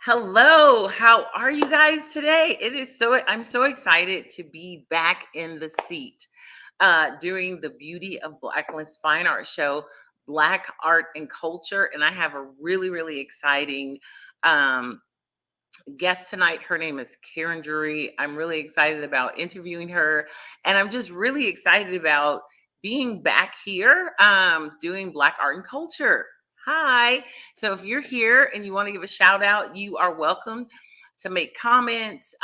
Hello, how are you guys today? I'm so excited to be back in the seat during the Beauty of Blackness Fine Art Show, Black Art and Culture. And I have a really exciting um, guest tonight. Her name is Karen Drewry. I'm really excited about interviewing her. And I'm just really excited about being back here doing Black Art and Culture. Hi. So if you're here and you want to give a shout out, you are welcome to make comments.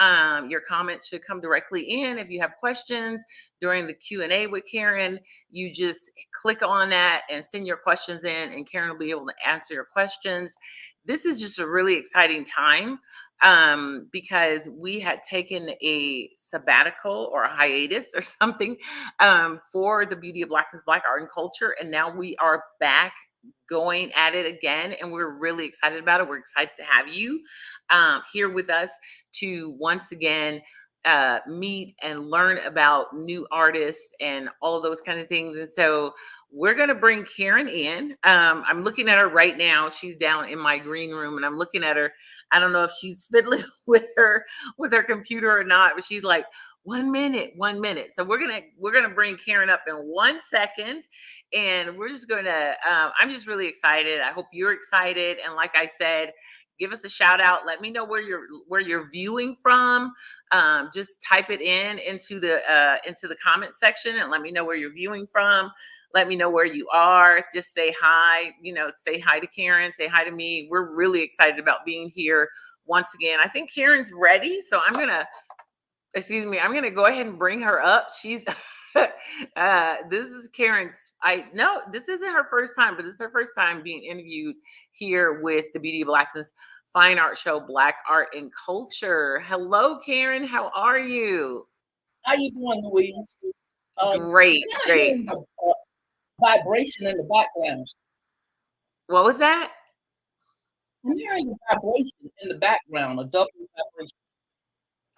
Your comments should come directly in. If you have questions during the Q&A with Karen, you just click on that and send your questions in, and Karen will be able to answer your questions. This is just a really exciting time because we had taken a sabbatical or a hiatus or something for the Beauty of Blackness, Black Art and Culture. And now we are back going at it again, and we're really excited about it. We're excited to have you here with us to once again meet and learn about new artists and all of those kind of things. And so we're going to bring Karen in. I'm looking at her right now. She's down in my green room, and I'm looking at her. I don't know if she's fiddling with her computer or not, but she's like, 1 minute, 1 minute. So we're gonna bring Karen up in 1 second, and we're just gonna. I'm just really excited. I hope you're excited. And like I said, give us a shout out. Let me know where you're viewing from. Just type it into the comment section and let me know where you're viewing from. Let me know where you are. Just say hi. Say hi to Karen. Say hi to me. We're really excited about being here once again. I think Karen's ready, so I'm gonna go ahead and bring her up. She's this is Karen's. This isn't her first time, but this is her first time being interviewed here with the Beauty of Blackness Fine Art Show, Black Art and Culture. Hello, Karen. How are you? How you doing, Louise? Great. Vibration in the background. What was that? I'm hearing a vibration in the background, a double vibration.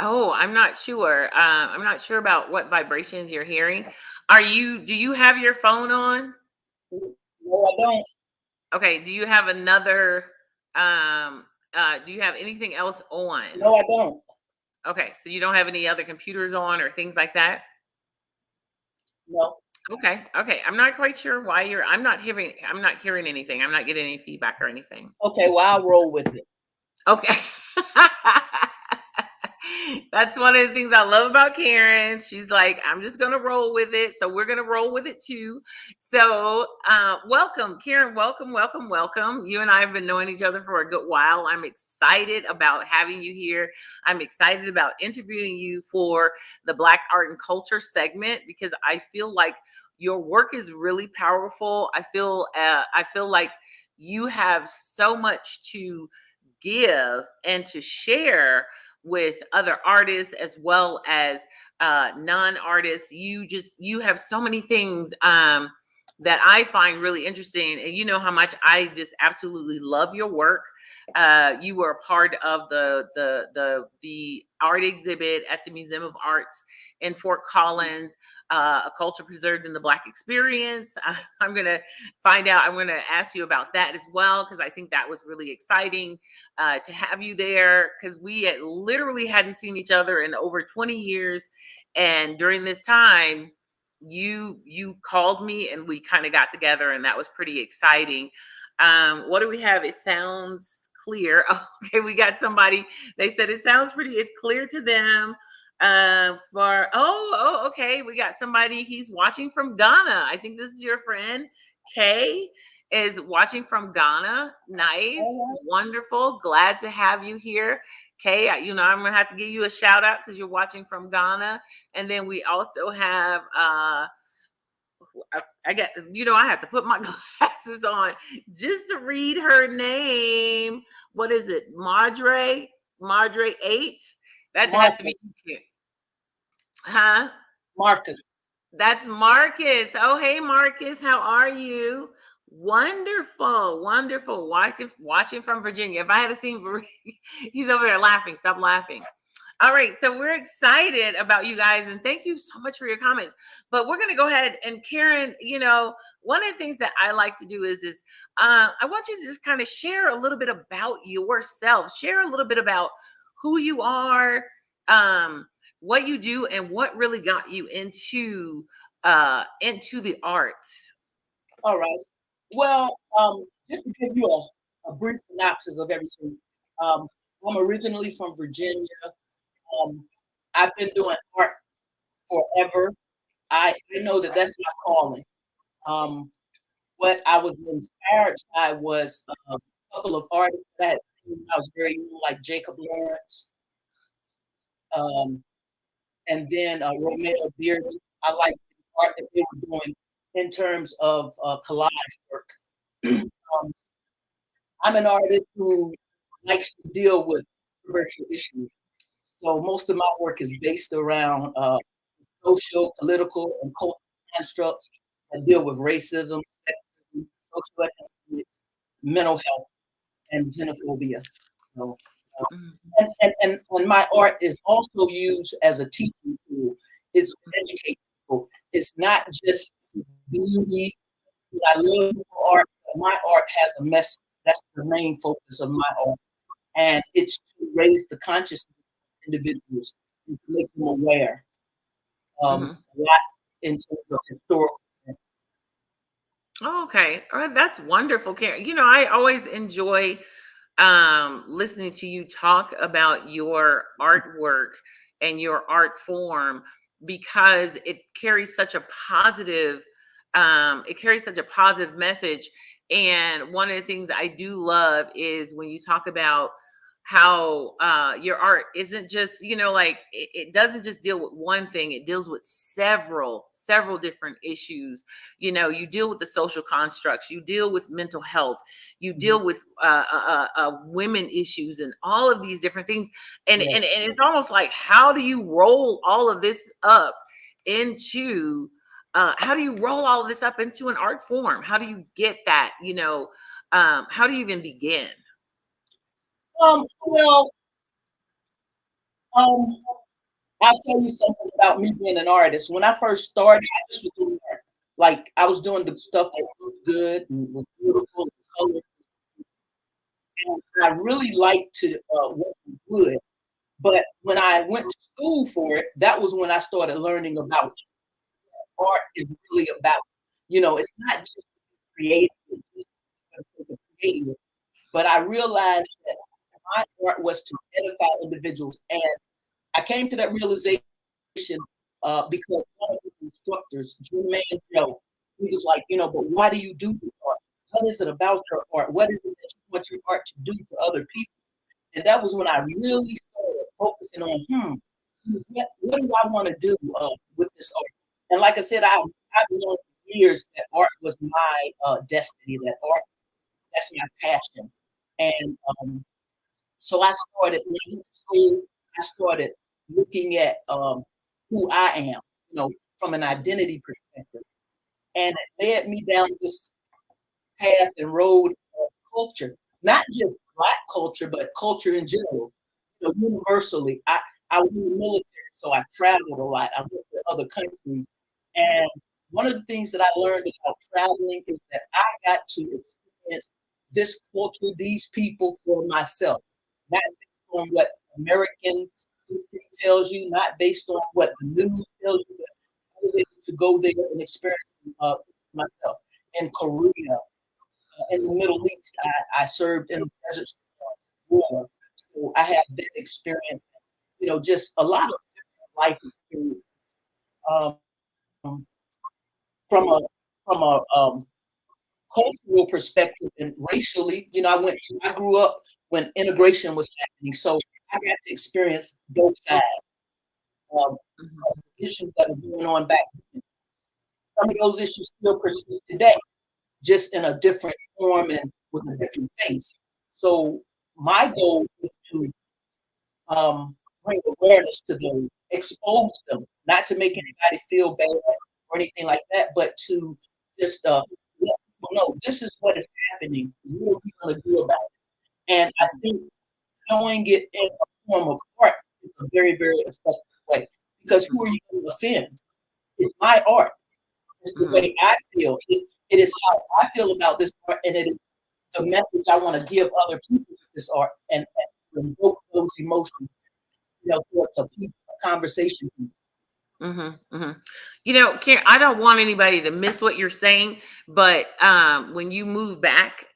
Oh, I'm not sure. I'm not sure about what vibrations you're hearing. Do you have your phone on? No, I don't. Okay. Do you have another, do you have anything else on? No, I don't. Okay. So you don't have any other computers on or things like that? No. Okay. I'm not quite sure why I'm not hearing anything. I'm not getting any feedback or anything. Okay. Well, I'll roll with it. Okay. That's one of the things I love about Karen. She's like, I'm just going to roll with it. So we're going to roll with it too. So welcome, Karen. Welcome. You and I have been knowing each other for a good while. I'm excited about having you here. I'm excited about interviewing you for the Black Art and Culture segment because I feel like your work is really powerful. I feel like you have so much to give and to share with other artists as well as non-artists. You have so many things that I find really interesting, and you know how much I just absolutely love your work. You were a part of the art exhibit at the Museum of Arts in Fort Collins, a culture preserved in the Black experience. I'm going to ask you about that as well, because I think that was really exciting to have you there, because we literally hadn't seen each other in over 20 years. And during this time, you called me and we kind of got together, and that was pretty exciting. What do we have? It sounds clear. Okay, we got somebody. They said it's clear to them. Okay, we got somebody. He's watching from Ghana. I think this is your friend Kay is watching from Ghana. Nice, wonderful. Glad to have you here, Kay. I'm gonna have to give you a shout out because you're watching from Ghana. And then we also have I have to put my glasses on just to read her name. What is it? Madre 8. That Marcus. has to be you. Huh? Marcus. That's Marcus. Oh, hey, Marcus. How are you? Wonderful. Watching from Virginia. If I had seen, he's over there laughing. Stop laughing. All right, so we're excited about you guys, and thank you so much for your comments. But we're going to go ahead and Karen, one of the things that I like to do is I want you to just kind of share a little bit about yourself. Share a little bit about who you are, um, what you do, and what really got you into the arts. All right. Well, just to give you a brief synopsis of everything, um, I'm originally from Virginia. Um, I've been doing art forever. I know that that's my calling. Um, what I was inspired by was a couple of artists that I had seen when I was very young, like Jacob Lawrence, um, and then Romeo Bearden. I like the art that they were doing in terms of collage work. um, I'm an artist who likes to deal with controversial issues. So most of my work is based around social, political, and cultural constructs that deal with racism, sexism, social economics, mental health, and xenophobia. So, uh, Mhm. and my art is also used as a teaching tool. It's to educate people. It's not just beauty. I love art, but my art has a message. That's the main focus of my art. And it's to raise the consciousness of individuals and to make them aware Mhm. a lot in terms of historical. Oh, okay. All right, that's wonderful, Karen. I always enjoy listening to you talk about your artwork and your art form because it carries such a positive message. And one of the things I do love is when you talk about how your art isn't just, like it doesn't just deal with one thing, it deals with several different issues. You deal with the social constructs, you deal with mental health, you Mhm. deal with women issues and all of these different things. And Yes. it's almost like, how do you roll all of this up into how do you roll all of this up into an art form? How do you get that? How do you even begin? Well, um, I'll tell you something about me being an artist. When I first started, I just was doing art. Like I was doing the stuff that looked good and was beautiful and colors. And I really liked to work with wood. But when I went to school for it, that was when I started learning about art is really about. It's not just creative, it's just for the sake of creating it. But I realized that my art was to edify individuals. And I came to that realization because one of the instructors, Jim Joe, he was like, but why do you do this art? What is it about your art? What is it that you want your art to do for other people? And that was when I really started focusing on, what do I want to do with this art? And like I said, I've known for years that art was my destiny, that art, that's my passion. And so I started, when I went to school, I started looking at who I am, from an identity perspective. And it led me down this path and road of culture, not just Black culture, but culture in general. Universally, I was in the military, so I traveled a lot. I went to other countries. And one of the things that I learned about traveling is that I got to experience this culture, these people for myself, not based on what American history tells you, not based on what the news tells you, but I was able to go there and experience myself. In Korea, in the Middle East, I served in the Desert War. So I have that experience, just a lot of different life experience. Um, from a from a cultural perspective and racially, I grew up when integration was happening, so I got to experience both sides um, Mhm. of the issues that are going on back then. Some of those issues still persist today, just in a different form and with a different face. So my goal is to bring awareness to them, expose them, not to make anybody feel bad or anything like that, but to just let people know this is what is happening. What are we going to do about it? And I think showing it in a form of art is a very, very effective way. Because who are you going to offend? It's my art. It's the Mhm. way I feel. It is how I feel about this art, and it is the message I want to give other people with this art, and invoke those emotions, for a conversation. Karen, I don't want anybody to miss what you're saying, but when you move back,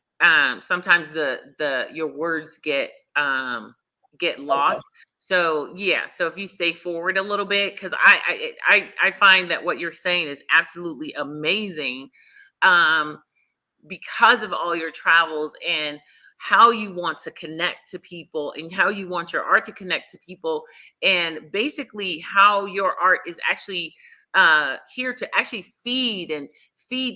sometimes the your words get Okay. lost. So yeah, so if you stay forward a little bit, because I find that what you're saying is absolutely amazing. Um, because of all your travels and how you want to connect to people and how you want your art to connect to people, and basically how your art is actually here to actually feed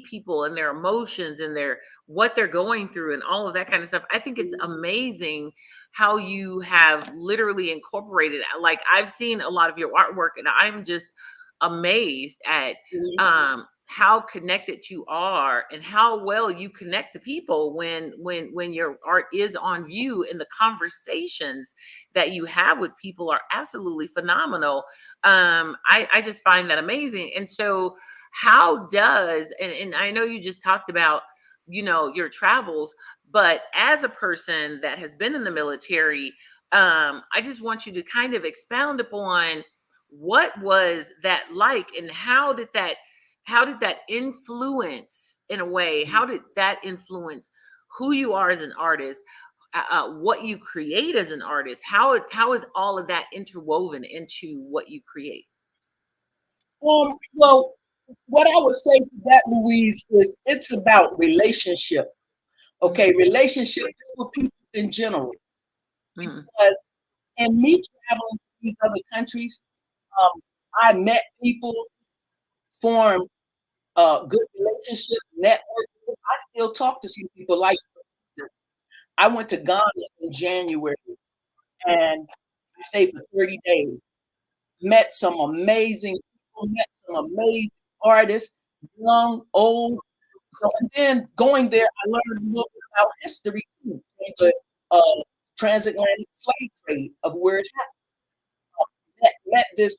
people and their emotions and their what they're going through and all of that kind of stuff. I think it's amazing how you have literally incorporated, like I've seen a lot of your artwork and I'm just amazed at Mhm. how connected you are and how well you connect to people when your art is on view, and the conversations that you have with people are absolutely phenomenal. I just find that amazing. And so how does, and I know you just talked about your travels, but as a person that has been in the military, I just want you to kind of expound upon what was that like, and how did that influence, in a way, how did that influence who you are as an artist, what you create as an artist, how is all of that interwoven into what you create? Well, what I would say to that, Louise, is it's about relationship. Hmm. Okay, relationship with people in general. Hmm. Because in me traveling to these other countries, um, I met people, formed good relationships, networking. I still talk to some people. Like I went to Ghana in January and I stayed for 30 days. Met some amazing people, met some amazing artists, young, old. And then going there, I learned a little bit about history too, the transatlantic slave trade of where it happened. Met this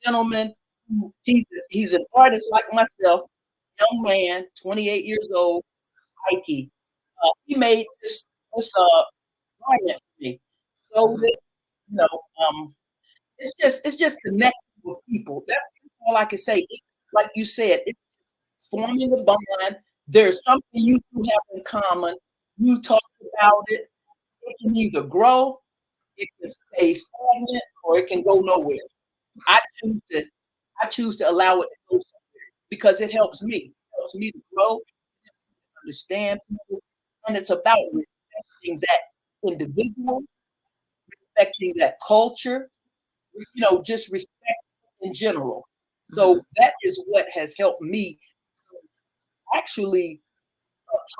gentleman. He's an artist like myself, young man, 28 years old, Ike. He made this garment for me. So Hmm. that, you know, um, it's just connecting with people. That's all I can say. Like you said, it's forming a bond. There's something you two have in common. You talk about it. It can either grow, it can stay stagnant, or it can go nowhere. I choose to I choose to allow it to go somewhere because it helps me. It helps me to grow, understand people, and it's about respecting that individual, respecting that culture, just respect in general. Hmm. So that is what has helped me actually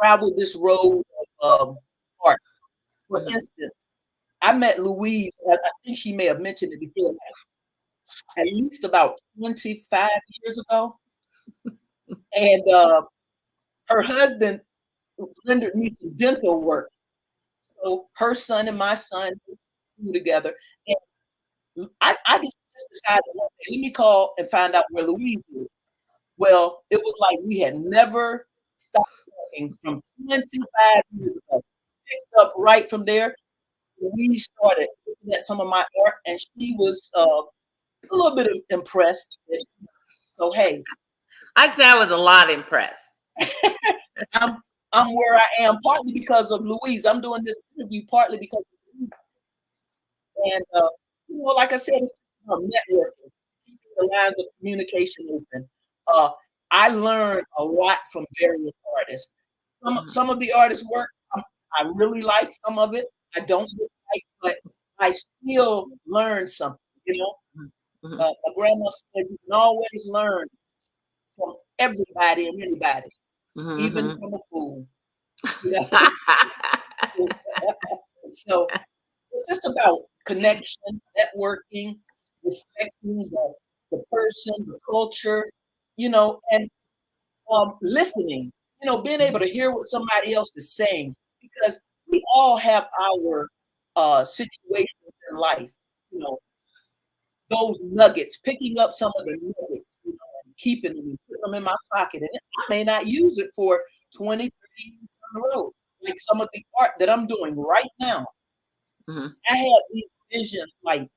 travel this road of art. For Hmm. instance, I met Louise, I think she may have mentioned it before, at least about 25 years ago. And her husband rendered me some dental work. So her son and my son grew together. And I just decided, one day, let me call and find out where Louise is. Well, it was like we had never stopped talking from 25 years ago. Picked up right from there. We started looking at some of my art, and she was a little bit impressed. So hey, I'd say I was a lot impressed. I'm I'm where I am partly because of Louise. I'm doing this interview partly because of Louise. And like I said, it's networking, keeping the lines of communication open. Uh, I learned a lot from various artists. Hmm. Some of the artists' work I really like. Some of it I don't really like, but I still learn something. Hmm. My grandma said you can always learn from everybody and anybody, even Hmm. from a fool. You know? So it's just about connection, networking, respecting the person, the culture, and listening, being able to hear what somebody else is saying, because we all have our situations in life, you know, those nuggets, picking up some of the nuggets, and keeping them, them in my pocket, and I may not use it for 20, 30 years down the road. Like some of the art that I'm doing right now, Mhm. I had these visions, like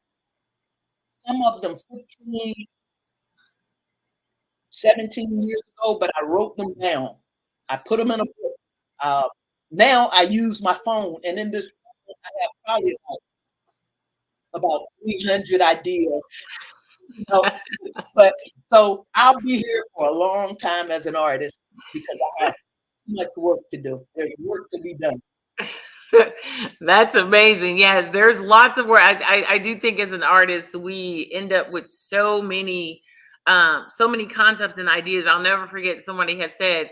some of them 15, 17 years ago, but I wrote them down. I put them in a book. Uh, Now I use my phone, and in this, I have probably about 300 ideas, you know. But so I'll be here for a long time as an artist because I have too much work to do. There's work to be done. That's amazing. Yes, there's lots of work. I do think as an artist, we end up with so many concepts and ideas. I'll never forget somebody has said,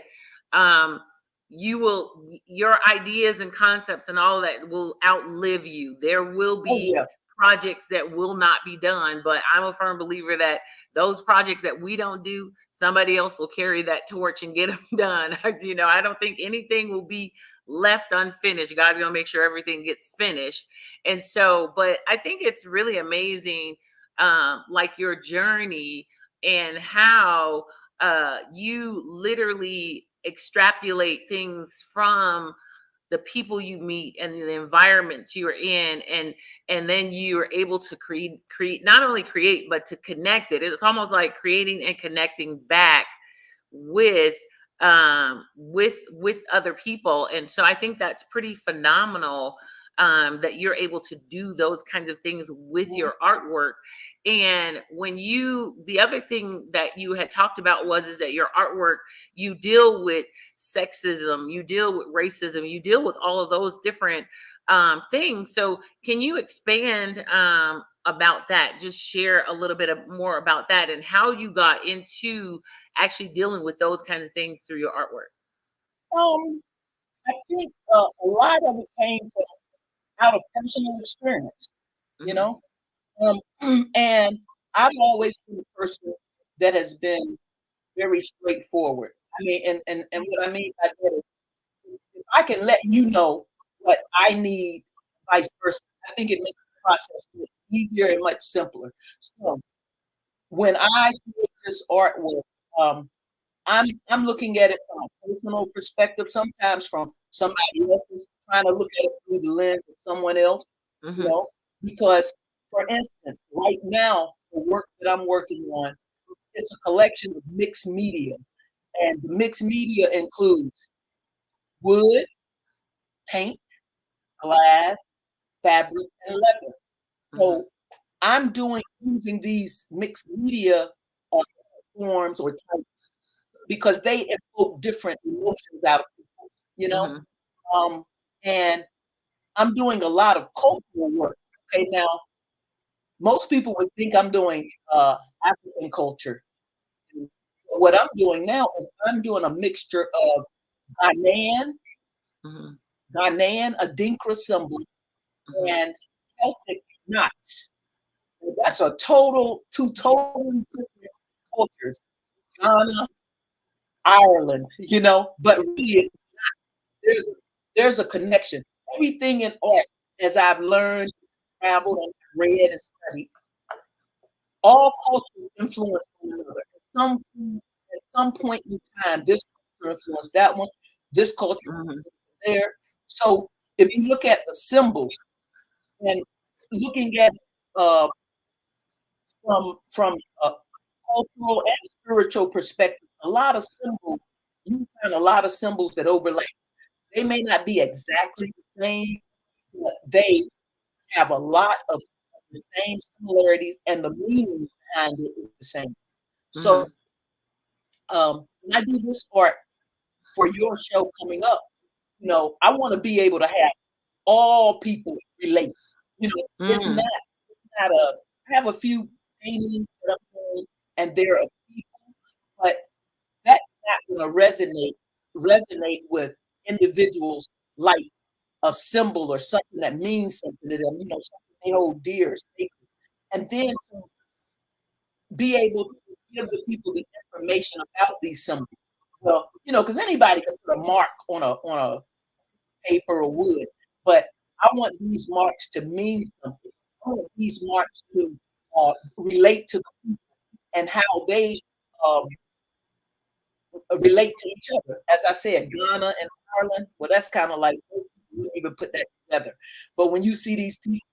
um, your ideas and concepts and all that will outlive you. There will Oh be yeah, projects that will not be done, but I'm a firm believer that those projects that we don't do, somebody else will carry that torch and get them done. I don't think anything will be left unfinished. You guys are gonna make sure everything gets finished. And so, but I think it's really amazing, like your journey and how you literally extrapolate things from the people you meet and the environments you're in, and then you're able to create not only create but to connect it. It's almost like creating and connecting back with with other people. And so I think that's pretty phenomenal, that you're able to do those kinds of things with mhm, your artwork. And the other thing that you had talked about was is that your artwork, you deal with sexism, you deal with racism, you deal with all of those different things. So can you expand about that? Just share a little bit more about that and how you got into actually dealing with those kinds of things through your artwork. um, I think a lot of it came from out of personal experience, you Hmm. know. Um, and I've always been a person that has been very straightforward. I mean, and what I mean by that is, if I can let you know what I need, vice versa, I think it makes the process much easier and much simpler. So when I create this artwork, um, I'm looking at it from a personal perspective, sometimes from somebody else's, trying to look at it through the lens of someone else, you Hmm. know, because for instance, right now, the work that I'm working on, it's a collection of mixed media. And the mixed media includes wood, paint, glass, fabric, and leather. Hmm. So I'm doing using these mixed media uh, forms or types because they evoke different emotions out of people, you know? Hmm. Um, and I'm doing a lot of cultural work. Okay, now most people would think I'm doing African culture. What I'm doing now is I'm doing a mixture of Ghanaian, Hmm. Adinkra symbol, Hmm. and Celtic knots. That's two totally different cultures. Ghana, Ireland, you know, but really there's there's a connection. Everything in art, as I've learned, traveled, and read and studied, all cultures influence one another. At some point in time, this culture influenced that one, this culture Hmm. there. So if you look at the symbols and looking at uh, from a cultural and spiritual perspective, a lot of symbols, you find a lot of symbols that overlap. They may not be exactly the same, but they have a lot of the same similarities, and the meaning behind it is the same. So Hmm. when I do this art for your show coming up, I want to be able to have all people relate. You know, Hmm. it's not a. I have a few paintings that I'm doing, and they're of people, but that's not going to resonate with individuals like a symbol or something that means something to them. Something they hold dear, sacred, and then to be able to give the people the information about these symbols. Well, because anybody can put a mark on a paper or wood, but I want these marks to mean something. I want these marks to relate to the people and how they um, relate to each other. As I said, Ghana and Ireland, well, that's kind of like, we didn't even put that together. But when you see these pieces,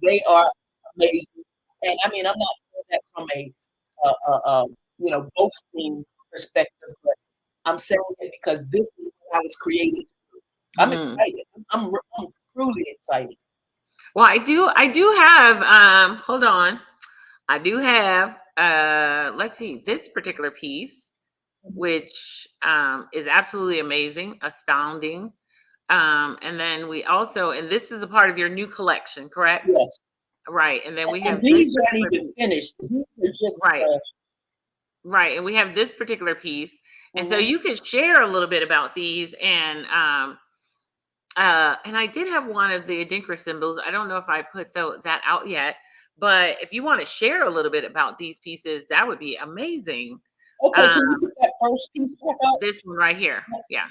they are amazing. And I mean, I'm not saying that from a boasting perspective, but I'm saying it because this is how it's created. I'm excited. I'm truly excited. Well, I do have hold on. I do have let's see, this particular piece, which is absolutely amazing, astounding. And then we also, and this is a part of your new collection, correct? Yes. Right. And then we have And these this aren't particular even piece. finished. These are just Right. Right. And we have this particular piece. And so mhm. you could share a little bit about these. And I did have one of the Adinkra symbols. I don't know if I put that out yet, but if you want to share a little bit about these pieces, that would be amazing. Okay, can you put that first piece back up? This one right here. Yeah.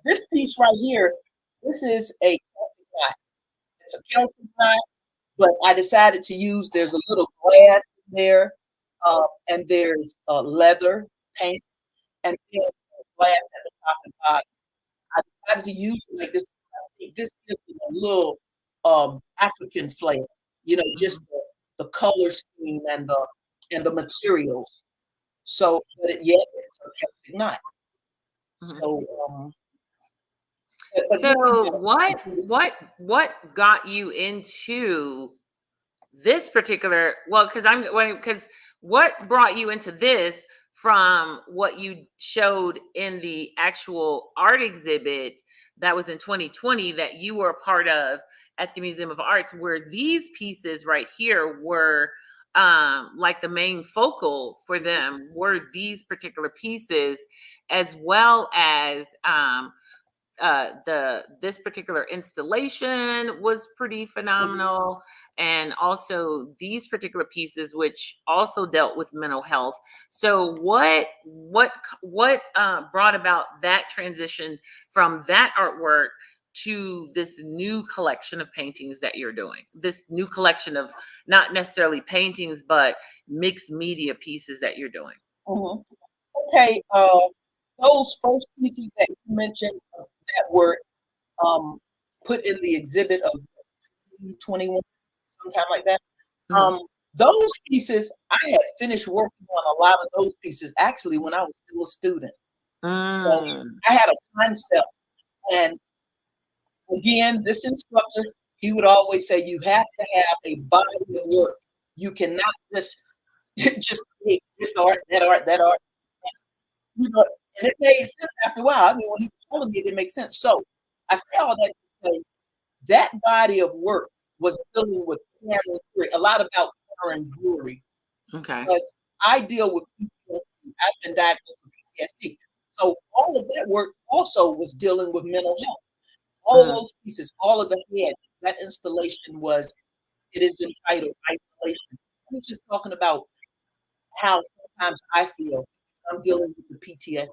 This piece right here, this is a Celtic knot. It's a Celtic knot, but I decided to use, there's a little glass there, and there's leather paint, and then glass at the top and bottom. I decided to use it like this. I think this gives it a little African flavor, just the color scheme and the materials. So, but yet it's a Celtic knot. So, but So this what got you into this particular, well, because what brought you into this from what you showed in the actual art exhibit that was in 2020 that you were a part of at the Museum of Arts, where these pieces right here were like the main focal for them, were these particular pieces, as well as this particular installation was pretty phenomenal, and also these particular pieces which also dealt with mental health. So what brought about that transition from that artwork to this new collection of paintings that you're doing, this new collection of not necessarily paintings but mixed media pieces that you're doing? Mhm. Okay, those first pieces that you mentioned that were put in the exhibit of 21, sometime like that. Mhm. Those pieces, I had finished working on a lot of those pieces actually when I was still a student. So Mm. I had a concept, and again, this instructor, he would always say, you have to have a body of work. You cannot just just create this art, that art, that art. You know, and it made sense after a while. I mean, when he was telling me, it didn't make sense. So I say all that to say that body of work was dealing with Karen Drewry, a lot about Karen Drewry, Okay. because I deal with PTSD. I've been diagnosed with PTSD. So all of that work also was dealing with mental health. All of Mm. those pieces, all of the heads, that installation it is entitled Isolation. I was just talking about how sometimes I feel I'm dealing with the PTSD.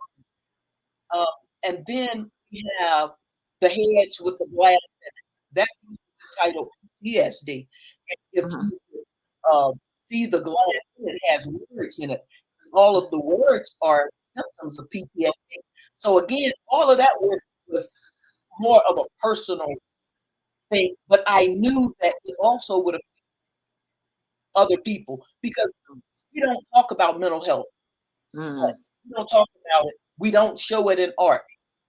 Um, and then we have the heads with the glass in it. That piece is entitled PTSD. And if Mhm. you see the glass, it has words in it. All of the words are symptoms of PTSD. So again, all of that work was more of a personal thing, but I knew that it also would affect other people because we don't talk about mental health. But Mm. we don't talk about it. We don't show it in art.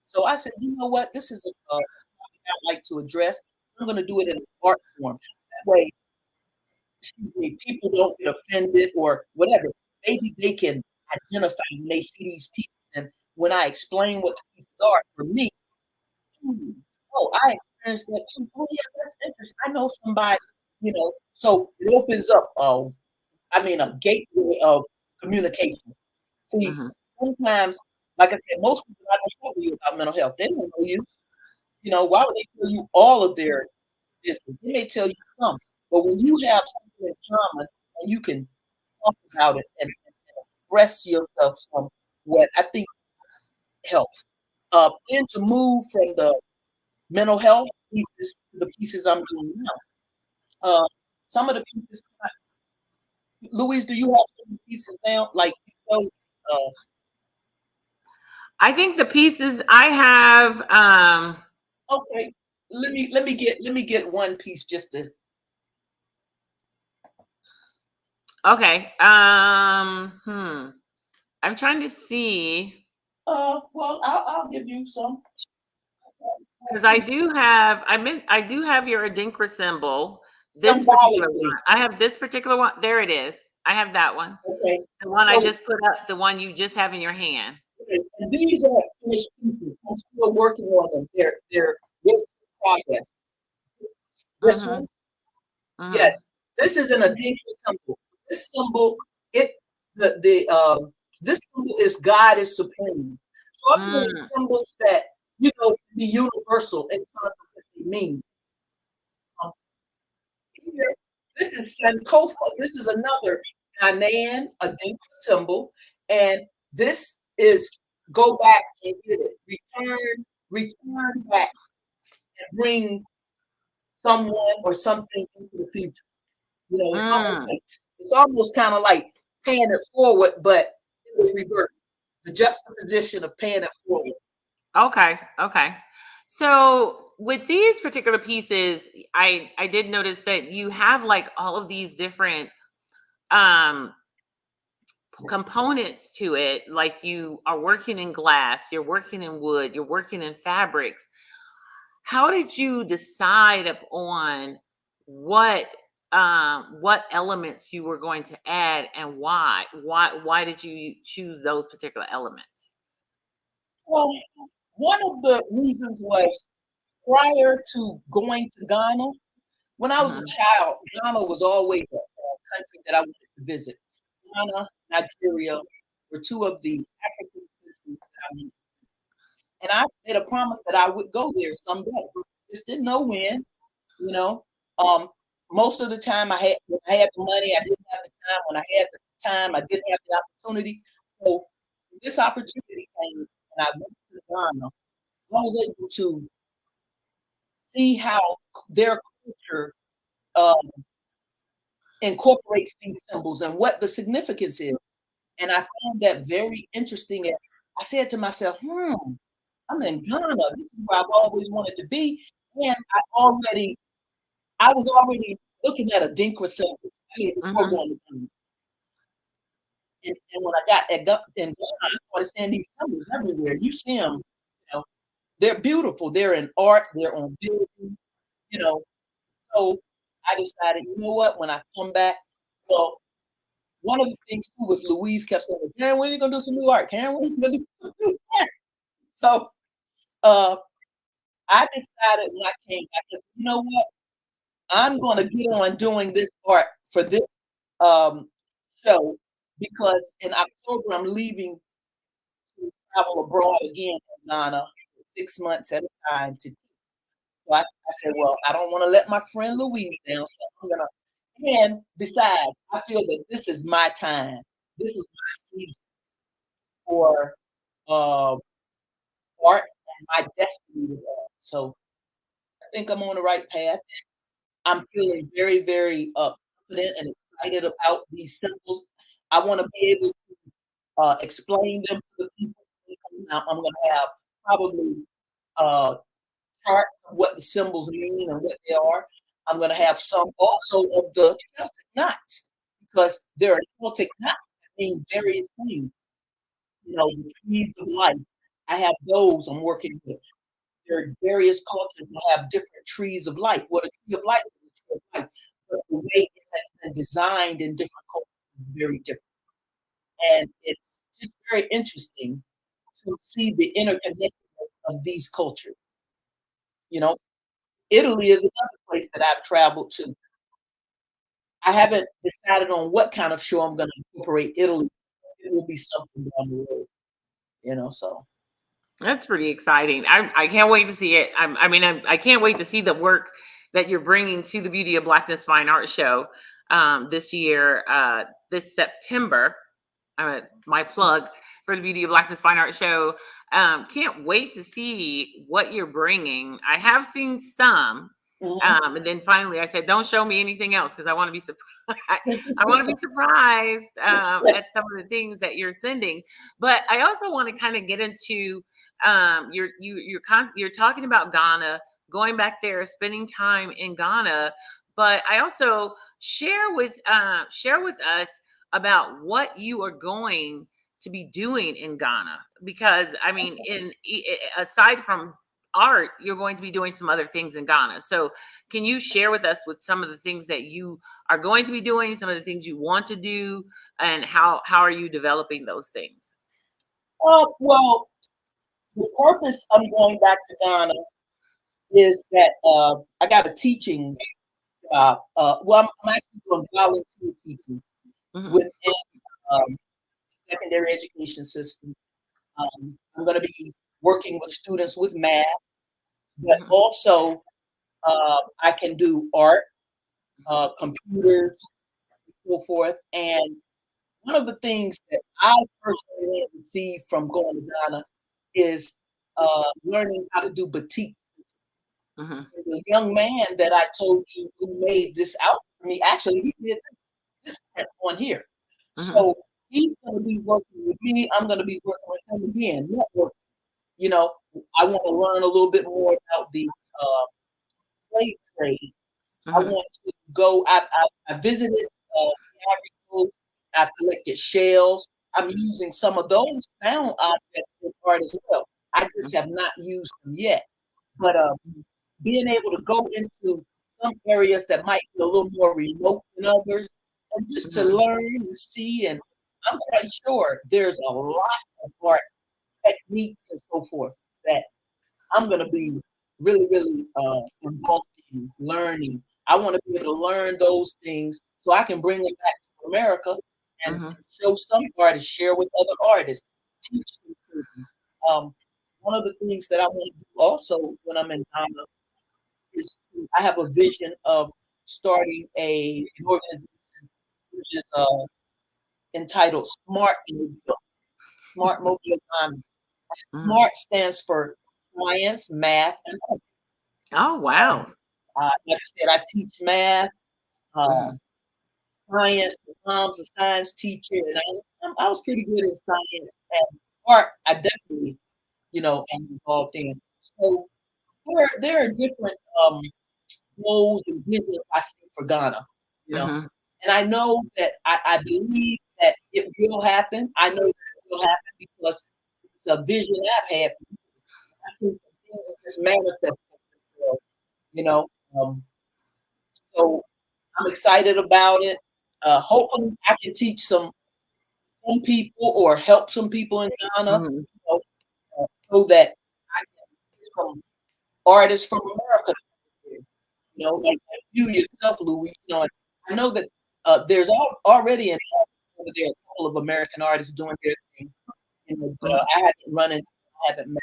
So I said, you know what? This is a topic I'd like to address. I'm going to do it in art form. That way, excuse me, people don't get offended or whatever. Maybe they can identify when they see these pieces. And when I explain what the pieces are, for me, hmm, oh, I experienced that too. Oh, yeah, that's interesting. I know somebody. So it opens up, a gateway of communication. See, Mhm. sometimes, like I said, most people I don't talk to you about mental health. They don't know you. Why would they tell you all of their business? They may tell you some, but when you have something in common and you can talk about it and express yourself somewhat, I think helps. And to move from the mental health pieces to the pieces I'm doing now. Some of the pieces, Louise, do you have some pieces now? Like, I think the pieces I have, Okay. Let me get one piece just to. okay. I'm trying to see Well, I'll give you some. because I do have. I do have your Adinkra symbol. This particular Symbolically. one. I have this particular one. There it is. I have that one. Okay. The one I So just put up. The one you just have in your hand. okay, and these are finished pieces. I'm still working on them. They're works in progress. This Mm-hmm. one, yeah, Mm-hmm. this is an additional symbol. This symbol, it the this symbol is God is supreme. So I'm doing Mm, symbols that can be universal in terms of what they mean. Um, Here, this is Sankofa. This is another Ghanaian Adinka symbol, and this is go back and get it. Return back and bring someone or something into the future. mm. It's almost kind of like paying it forward, but in the reverse. The juxtaposition of paying it forward. Okay. Okay. So with these particular pieces, I did notice that you have like all of these different um components to it. Like you are working in glass, you're working in wood, you're working in fabrics. How did you decide upon what what elements you were going to add and why? Why did you choose those particular elements? Well, one of the reasons was prior to going to Ghana, when I was a Mhm. child, Ghana was always a country that I wanted to visit. Ghana, Nigeria were two of the African countries that I wanted. And I made a promise that I would go there someday. Just didn't know when, you know. Um, Most of the time when I had the money, I didn't have the time. When I had the time, I didn't have the opportunity. So this opportunity came and I went to Ghana. I was able to see how their culture um, incorporates these symbols and what the significance is. And I found that very interesting. And I said to myself, I'm in Ghana. This is where I've always wanted to be. And I was already looking at a Dinkra symbol. I had before Mhm. going to Ghana. And when I got in Ghana, I started seeing these symbols everywhere. You see them, they're beautiful. They're in art. They're on buildings. You know, so I decided, you know what? When I come back, well, one of the things too was Louise kept saying, Karen, when are you gonna do some new art? Karen, when are you gonna do some new art? So uh, I decided when I came back, I said, you know what? I'm gonna get on doing this art for this um, show because in October I'm leaving to travel abroad again in Ghana for 6 months at a time to so I said, well, I don't want to let my friend Louise down, so I'm gonna. And besides, I feel that this is my time. This is my season for uh, art and my destiny with art. So I think I'm on the right path. I'm feeling very, very confident and excited about these symbols. I want to be able to explain them to the people. I'm going to have probably uh, charts of what the symbols mean and what they are. I'm going to have some also of the Celtic knots because there are Celtic knots that mean various things. The trees of life. I have those I'm working with. There are various cultures that have different trees of life. Well, a tree of life is a tree of life, but the way it has been designed in different cultures is very different. And it's just very interesting to see the interconnectedness of these cultures. You know, Italy is another place that I've traveled to. I haven't decided on what kind of show I'm going to incorporate Italy. It will be something down the road, so. That's pretty exciting. I can't wait to see it. I can't wait to see the work that you're bringing to the Beauty of Blackness Fine Art Show this year, this September. My plug for the Beauty of Blackness Fine Art Show. Can't wait to see what you're bringing. I have seen some. And then finally I said, don't show me anything else because I want to be surprised. I want to be surprised at some of the things that you're sending. But I also want to kind of get into you're talking about Ghana, going back there, spending time in Ghana. But I also share with us about what you are going to be doing in Ghana, because I mean, aside from art, you're going to be doing some other things in Ghana. So can you share with us with some of the things that you are going to be doing, some of the things you want to do, and how are you developing those things? Well, the purpose I'm going back to Ghana is that I got a teaching job. Well, I'm actually doing volunteer teaching within secondary education system. I'm going to be working with students with math, but also I can do art, computers, and so forth. And one of the things that I personally received from going to Ghana is learning how to do batik. The young man that I told you who made this out for me, actually, he did this one here. So he's going to be working with me. I'm going to be working with him again, networking. You know, I want to learn a little bit more about the slave trade. I want to go. I visited Ivory Coast. I've collected shells. I'm using some of those found objects in art as well. I just have not used them yet. But being able to go into some areas that might be a little more remote than others, and just to learn and see, and I'm quite sure there's a lot of art techniques and so forth that I'm going to be really, really involved in learning. I want to be able to learn those things so I can bring them back to America and show some artists, share with other artists, teach them to them. One of the things that I want to do also when I'm in Ghana is I have a vision of starting an organization which is entitled Smart Mobile. Smart Mobile Ghana. Smart stands for science, math, and art. Oh, wow. Like I said, I teach math, science. My mom's a science teacher, and I was pretty good in science. And art, I definitely, am involved in. So there are different goals and visions I see for Ghana, And I know that I believe that it will happen. I know that it will happen because it's a vision I've had for I think things just manifest themselves, you know. So I'm excited about it. Hopefully, I can teach some people or help some people in Ghana, so that I can get some artists from America. Like you yourself, Louise. I know that there's already over there a couple of American artists doing their thing. But I haven't run into, I haven't met.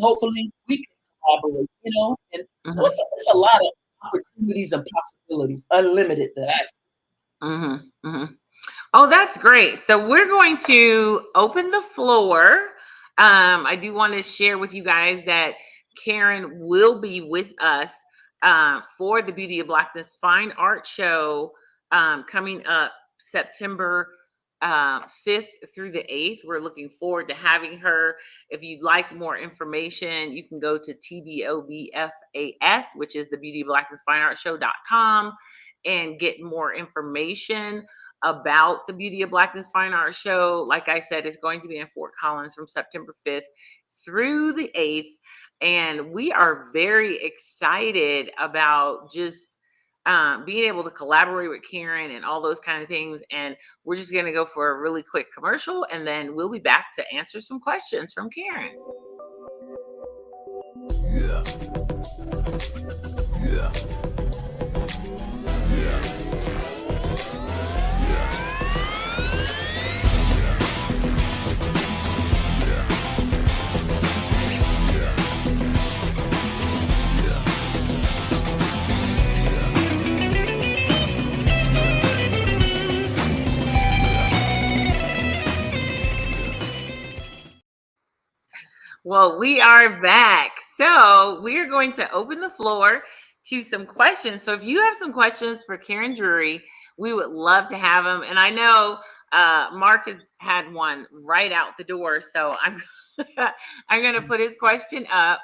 Hopefully, we can collaborate. And so it's a lot of opportunities and possibilities, unlimited that I see. Oh, that's great. So we're going to open the floor. I do want to share with you guys that Karen will be with us for the Beauty of Blackness Fine Art Show coming up September 5th through the 8th. We're looking forward to having her. If you'd like more information, you can go to TBOBFAS, which is the Beauty of Blackness Fine Art Show.com, and get more information about the Beauty of Blackness Fine Art Show. Like I said, it's going to be in Fort Collins from September 5th through the 8th. And we are very excited about just being able to collaborate with Karen and all those kind of things. And we're just going to go for a really quick commercial, and then we'll be back to answer some questions from Karen. Yeah. Yeah. Well, we are back. So we're going to open the floor to some questions. So if you have some questions for Karen Drewry, we would love to have them. And I know Mark has had one right out the door, so I'm going to put his question up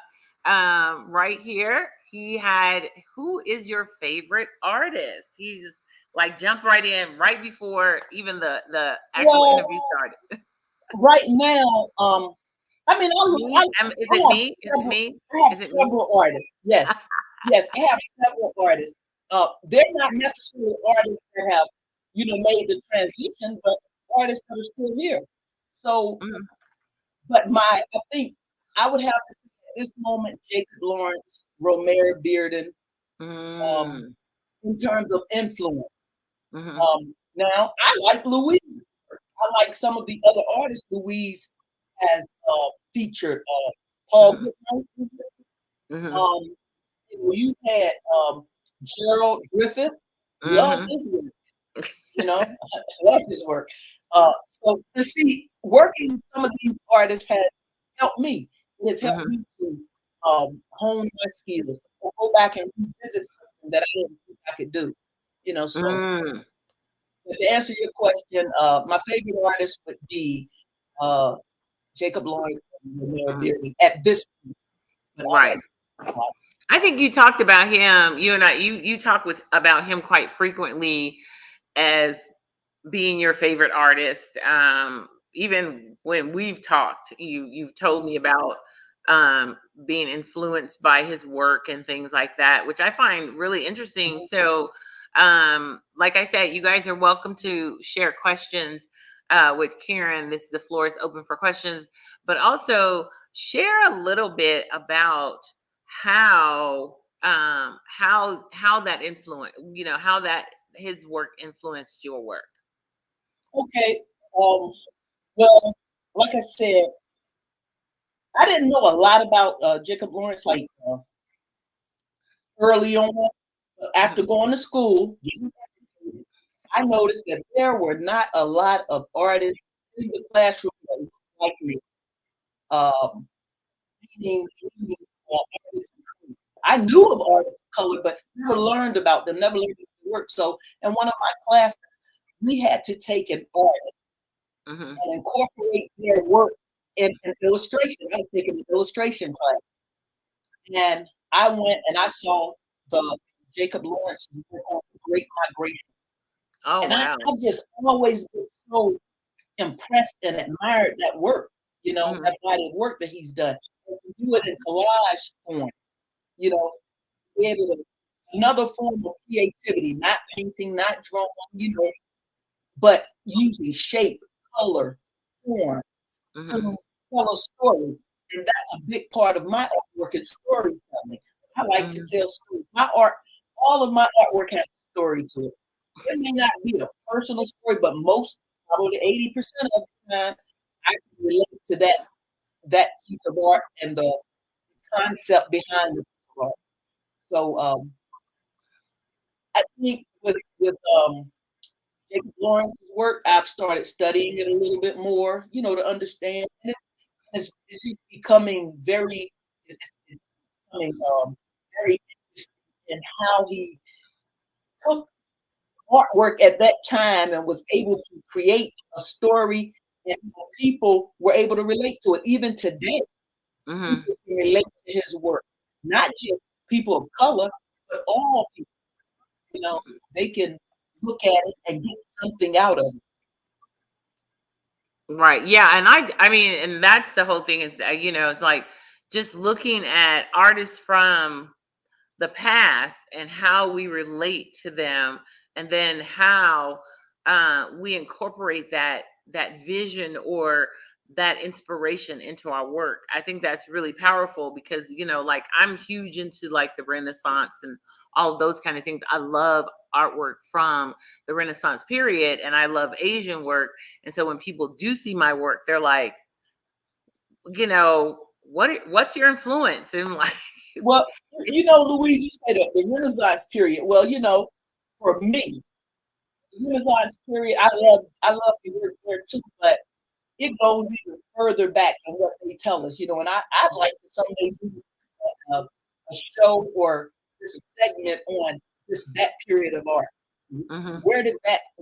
right here. He had, who is your favorite artist? He's like jumped right in right before even the actual interview started. Right now, I mean, Is it me? Is it me? I have Is it me? several artists. Yes, yes, I have several artists. They're not necessarily artists that have, made the transition, but artists that are still here. So, Mhm. but I think I would have to say at this moment, Jacob Lawrence, Romare Bearden, Mm. in terms of influence. Mhm. Now, I like Louise. I like some of the other artists Louise has featured. Paul Mhm. Goodman. Mhm. Um, you had Gerald Griffith. Love Mhm. his work. Love his work. So to see working with some of these artists has helped me. It has helped Mhm. me to hone my skills, or go back and revisit something that I didn't think I could do. So Mm. to answer your question, my favorite artist would be uh, Jacob Lawrence and Romare Mhm. Bearden at this point. But I Right. like I think you talked about him. You and I. You talk with about him quite frequently as being your favorite artist. Even when we've talked, you've told me about being influenced by his work and things like that, which I find really interesting. So, like I said, you guys are welcome to share questions with Karen. The floor is open for questions, but also share a little bit about how how that influence, how that his work influenced your work. Okay. Well, like I said, I didn't know a lot about Jacob Lawrence like early on. But after Mhm. going to school, I noticed that there were not a lot of artists in the classroom that looked like me. Um, reading, artists. I knew of artists of color, but never learned about them, never learned their work. So in one of my classes, we had to take an artist Mhm. and incorporate their work in an illustration. I was taking an illustration class. And I went and I saw the Jacob Lawrence book on the Great Migration. Oh And I wow. just always been so impressed and admired that work, Mhm. that body of work that he's done. And to do it in collage form, you know, be able to another form of creativity, not painting, not drawing, but using shape, color, form to Mhm. tell a story. And that's a big part of my artwork is storytelling. I like to Mhm. tell stories. My art, all of my artwork has a story to it. It may not be a personal story, but probably 80% of the time, I can relate to that piece of art and the concept behind the piece of art. So I think with Jacob Lawrence's work, I've started studying it a little bit more, to understand it. It's just becoming it's becoming very interesting in how he took artwork at that time and was able to create a story and people were able to relate to it. Even today, Mhm. people can relate to his work. Not just people of color, but all people, they can look at it and get something out of it. Right. Yeah. And I mean, and that's the whole thing is, it's like just looking at artists from the past and how we relate to them, and then how we incorporate that vision or that inspiration into our work. I think that's really powerful because like I'm huge into like the Renaissance and all of those kind of things. I love artwork from the Renaissance period, and I love Asian work. And so when people do see my work, they're like, what's your influence? And like Well, it's Louise, you say the Renaissance period. Well, for me, the Renaissance period, I love the work there too, but it goes even further back than what they tell us, and I like to some days a show or just a segment on just that period of art. Where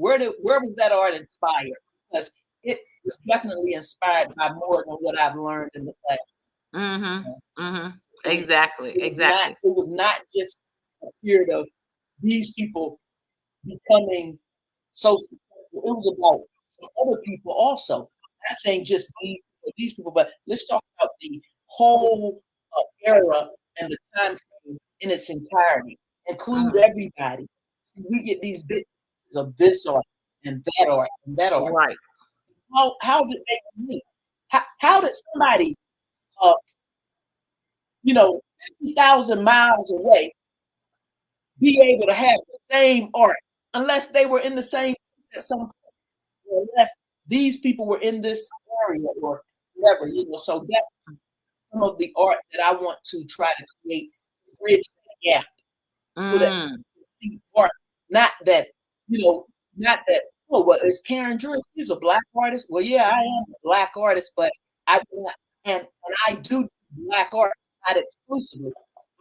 was that art inspired? Because it was definitely inspired by more than what I've learned in the class. Exactly. It was not just a period of these people becoming so successful. It was about some other people also. I'm not saying just these people, but let's talk about the whole era and the time frame in its entirety. Include everybody. See, we get these bits of this art and that art and that art. Right. How did they meet? How did somebody, uh, 50,000 miles away, be able to have the same art unless they were in the same at some point, or unless these people were in this area or whatever, So that's some of the art that I want to try to create, bridge that gap, so that people can see art. Not that, oh, well, is Karen Drewry, she's a Black artist? Well, yeah, I am a Black artist, but and I do Black art, not exclusively.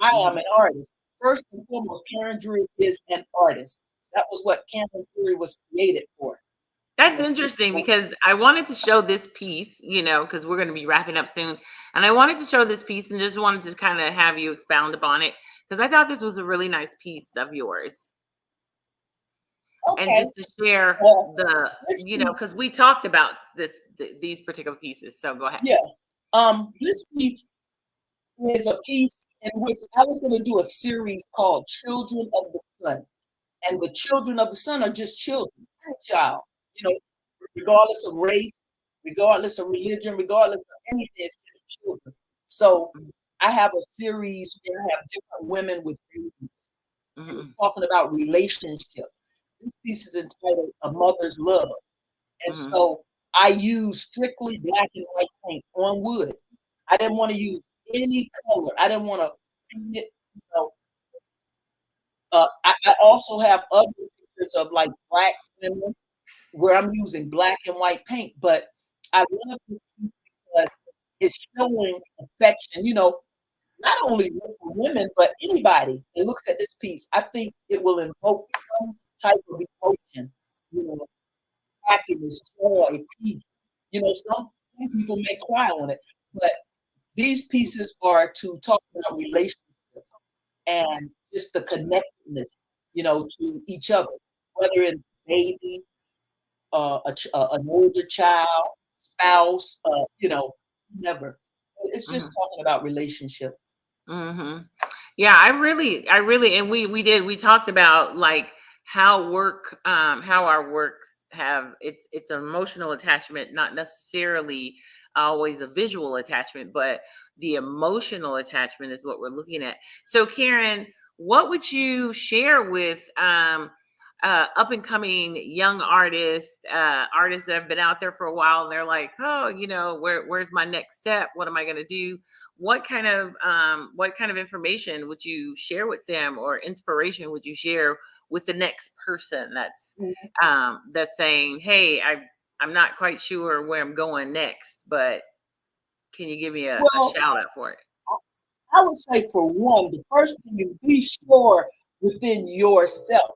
I am an artist. First and foremost, Karen Drewry is an artist. That was what Karen Drewry was created for. That's interesting because I wanted to show this piece, because we're going to be wrapping up soon. And I wanted to show this piece and just wanted to kind of have you expound upon it because I thought this was a really nice piece of yours. Okay. And just to share because we talked about these particular pieces. So go ahead. Yeah. This piece is a piece in which I was going to do a series called Children of the Sun. And the children of the sun are just children, child, regardless of race, regardless of religion, regardless of anything, it's just children. So I have a series where I have different women with babies talking about relationships. This piece is entitled A Mother's Love. And so I use strictly black and white paint on wood. I didn't want to use any color. I didn't want to paint it, I also have other pictures of like Black women where I'm using black and white paint, but I love this piece because it's showing affection, not only for women, but anybody that looks at this piece. I think it will invoke some type of emotion, happiness, joy, peace. Some people may cry on it, but these pieces are to talk about relationships and just the connectedness, to each other, whether it's baby, an older child, spouse, never. It's just talking about relationships. Yeah, I really, and we talked about like how our works have it's emotional attachment, not necessarily always a visual attachment, but the emotional attachment is what we're looking at. So Karen, what would you share with up and coming young artists that have been out there for a while and they're like, oh, where's my next step? What am I going to do? What kind of information would you share with them, or inspiration would you share with the next person that's saying, hey, I'm not quite sure where I'm going next, but can you give me a shout out for it? I would say, for one, the first thing is be sure within yourself.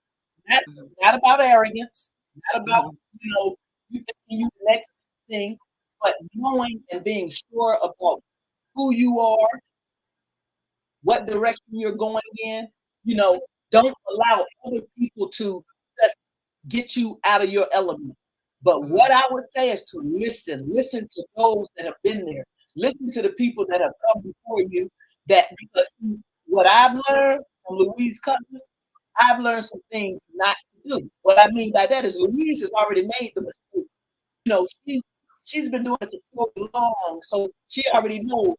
Not about arrogance, not about, you thinking you the next thing, but knowing and being sure about who you are, what direction you're going in. Don't allow other people to get you out of your element. But what I would say is to listen to those that have been there. Listen to the people that have come before you, because what I've learned from Louise Cutler, I've learned some things not to do. What I mean by that is Louise has already made the mistake. She's been doing it for so long, so she already knows.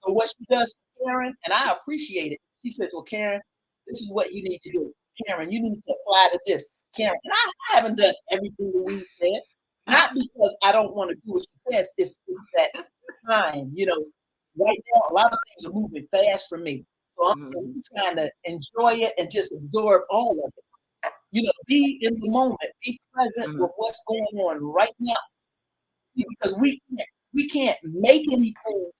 So what she does to Karen, and I appreciate it. She says, well, Karen, this is what you need to do. Karen, you need to apply to this. Karen, and I haven't done everything Louise said. Not because I don't want to do what she says. It's that time, right now, a lot of things are moving fast for me. So I'm trying to enjoy it and just absorb all of it. Be in the moment, be present with what's going on right now. Because we can't make anything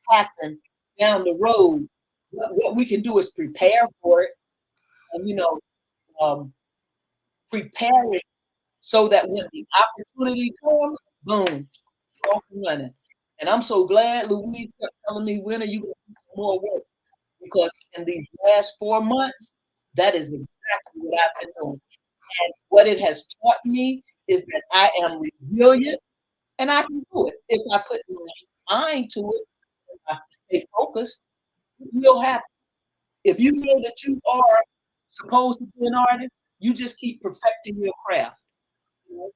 happen down the road what we can do is prepare for it, and prepare it so that when the opportunity comes, boom, off and running. And I'm so glad Louise kept telling me, when are you going to do some more work? Because in these last 4 months, that is exactly what I've been doing. And what it has taught me is that I am resilient and I can do it. If I put my mind to it, if I stay focused, it will happen. If you know that you are supposed to be an artist, you just keep perfecting your craft. You know?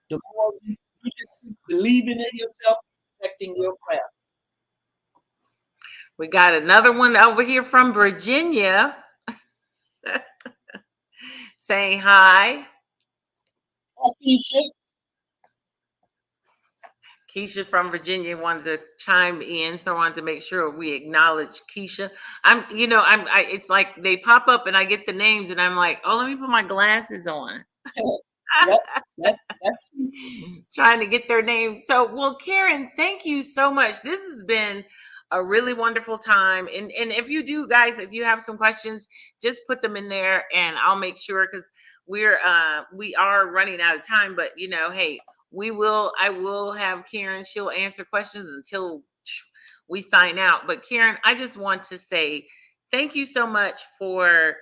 The more you just keep believing in yourself, perfecting your craft. We got another one over here from Virginia saying hi. Keisha. Keisha from Virginia wanted to chime in, so I wanted to make sure we acknowledge Keisha. It's like they pop up and I get the names and I'm like, oh, let me put my glasses on. Yep, that's Trying to get their names. So, well, Karen, thank you so much. This has been a really wonderful time. And if you do, guys, if you have some questions, just put them in there and I'll make sure, because we are running out of time. But hey, I will have Karen. She'll answer questions until we sign out. But Karen, I just want to say thank you so much for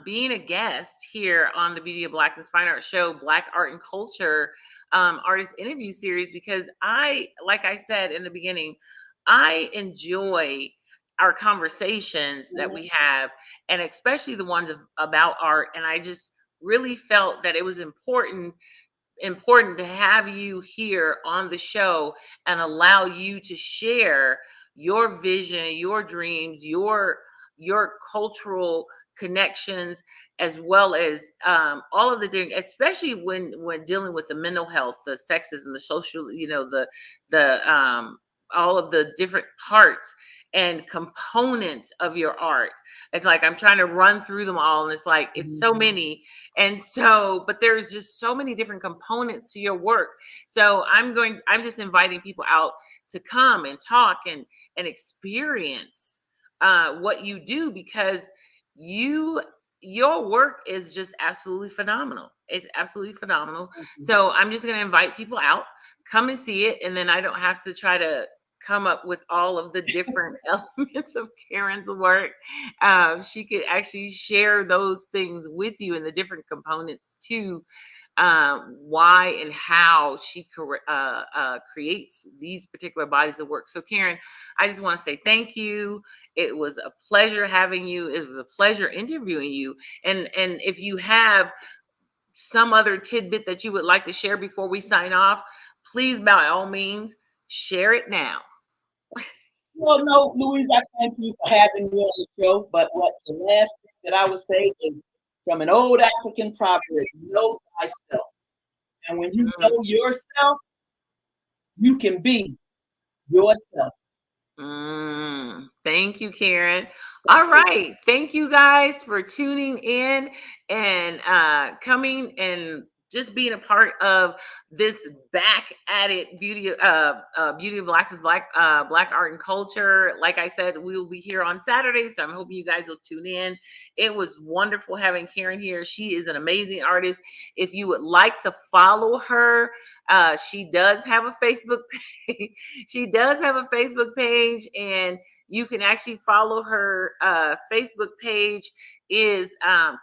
being a guest here on the Beauty of Blackness Fine Art Show, Black Art and Culture Artist Interview Series, because like I said in the beginning, I enjoy our conversations that we have, and especially the ones about art. And I just really felt that it was important to have you here on the show and allow you to share your vision, your dreams, your cultural connections, as well as all of the things, especially when dealing with the mental health, the sexism, the social, the all of the different parts and components of your art. It's like I'm trying to run through them all, and it's like it's so many. And so, but there's just so many different components to your work. So I'm just inviting people out to come and talk and experience what you do, because your work is just absolutely phenomenal. It's absolutely phenomenal. So I'm just going to invite people out, come and see it, and then I don't have to try to come up with all of the different elements of Karen's work. She could actually share those things with you and the different components too, why and how she creates these particular bodies of work. So Karen, I just want to say thank you. It was a pleasure having you. It was a pleasure interviewing you. And if you have some other tidbit that you would like to share before we sign off, please, by all means, share it now. Well, no, Louise, I thank you for having me on the show. But what the last thing that I would say is, from an old African proverb, know thyself. And when you know yourself, you can be yourself. Thank you, Karen. All right. Thank you guys for tuning in and coming and just being a part of this back at it beauty of black art and culture. Like I said, we will be here on Saturday, so I'm hoping you guys will tune in. It was wonderful having Karen here. She is an amazing artist. If you would like to follow her, she does have a Facebook page. She does have a Facebook page, and you can actually follow her Facebook page is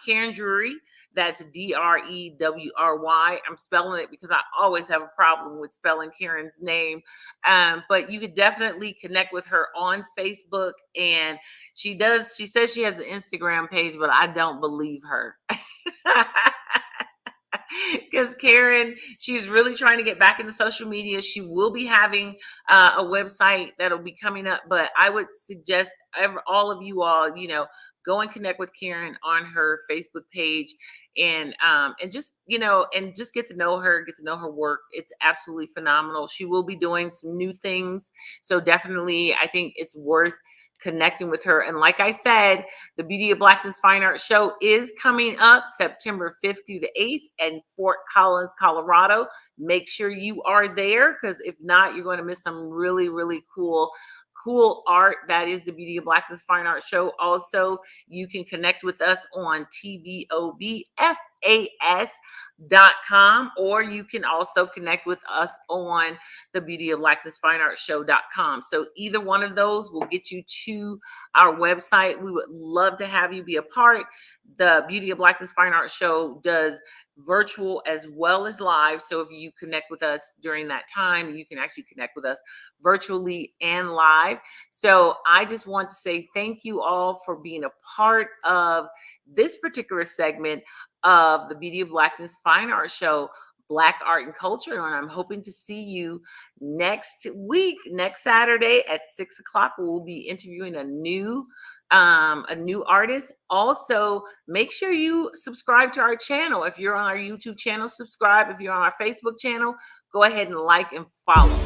Karen Drewry. That's Drewry. I'm spelling it because I always have a problem with spelling Karen's name. But you could definitely connect with her on Facebook. And she says she has an Instagram page, but I don't believe her. Because Karen, she's really trying to get back into social media. She will be having a website that'll be coming up, but I would suggest all of you all, go and connect with Karen on her Facebook page, and just and just get to know her work. It's absolutely phenomenal. She will be doing some new things, so definitely I think it's worth connecting with her. And like I said, the Beauty of Blackness Fine Art Show is coming up September 5th through the 8th in Fort Collins, Colorado. Make sure you are there, because if not, you're going to miss some really, really cool cool art. That is the Beauty of Blackness Fine Art Show. Also, you can connect with us on TBOBFAS.com, or you can also connect with us on the Beauty of Blackness Fine Art Show.com. So either one of those will get you to our website. We would love to have you be a part. The Beauty of Blackness Fine Art Show does virtual as well as live. So if you connect with us during that time, you can actually connect with us virtually and live. So I just want to say thank you all for being a part of this particular segment of the Beauty of Blackness Fine Art Show, Black Art and Culture. And I'm hoping to see you next week, next Saturday at 6 o'clock. We'll be interviewing a new artist. Also, make sure you subscribe to our channel. If you're on our YouTube channel, subscribe. If you're on our Facebook channel, go ahead and like and follow.